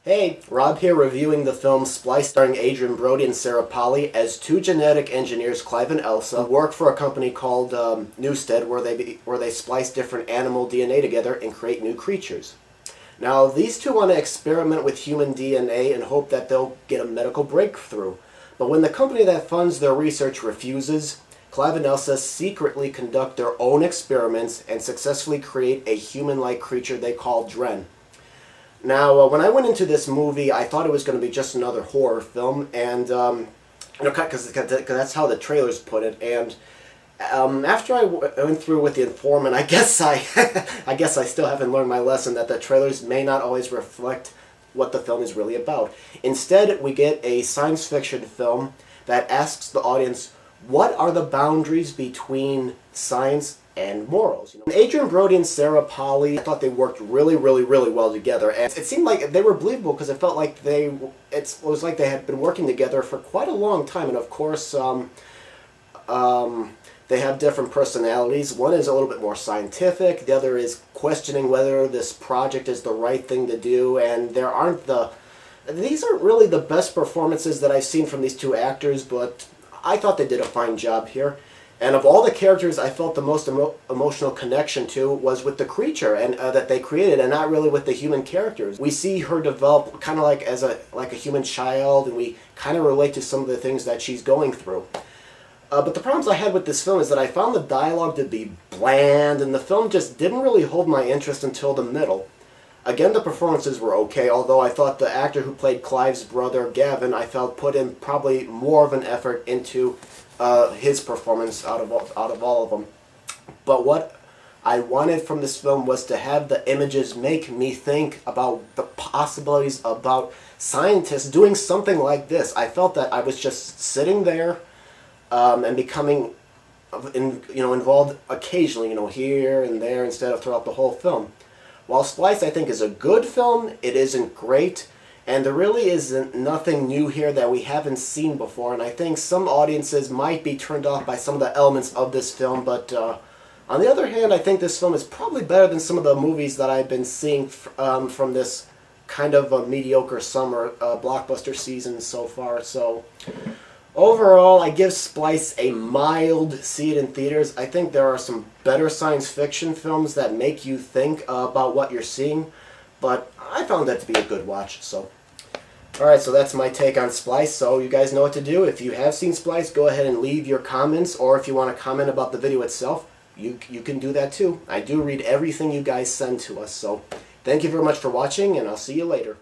Hey, Rob here reviewing the film Splice starring Adrien Brody and Sarah Polley as two genetic engineers, Clive and Elsa, who work for a company called Newstead where they splice different animal DNA together and create new creatures. Now, these two want to experiment with human DNA and hope that they'll get a medical breakthrough. But when the company that funds their research refuses, Clive and Elsa secretly conduct their own experiments and successfully create a human-like creature they call Dren. Now, when I went into this movie, I thought it was going to be just another horror film, and because that's how the trailers put it. And after I went through with the informant, I guess I still haven't learned my lesson that the trailers may not always reflect what the film is really about. Instead, we get a science fiction film that asks the audience, what are the boundaries between science and morals? Adrien Brody and Sarah Polley, I thought they worked really well together, and it seemed like they were believable because it felt like it was like they had been working together for quite a long time. And of course, they have different personalities. One is a little bit more scientific, the other is questioning whether this project is the right thing to do, and these aren't really the best performances that I've seen from these two actors, but I thought they did a fine job here. And of all the characters, I felt the most emotional connection to was with the creature and that they created, and not really with the human characters. We see her develop kind of like as a human child, and we kind of relate to some of the things that she's going through. But the problems I had with this film is that I found the dialogue to be bland, and the film just didn't really hold my interest until the middle. Again, the performances were okay, although I thought the actor who played Clive's brother, Gavin, I felt put in probably more of an effort into his performance out of all of them. But what I wanted from this film was to have the images make me think about the possibilities about scientists doing something like this. I felt that I was just sitting there and becoming involved occasionally, here and there, instead of throughout the whole film. While Splice, I think, is a good film, it isn't great, and there really isn't nothing new here that we haven't seen before, and I think some audiences might be turned off by some of the elements of this film, but on the other hand, I think this film is probably better than some of the movies that I've been seeing from this kind of a mediocre summer blockbuster season so far. So overall, I give Splice a mild see it in theaters. I think there are some better science fiction films that make you think about what you're seeing, but I found that to be a good watch. So, alright, so that's my take on Splice. So you guys know what to do. If you have seen Splice, go ahead and leave your comments, or if you want to comment about the video itself, you can do that too. I do read everything you guys send to us. So thank you very much for watching, and I'll see you later.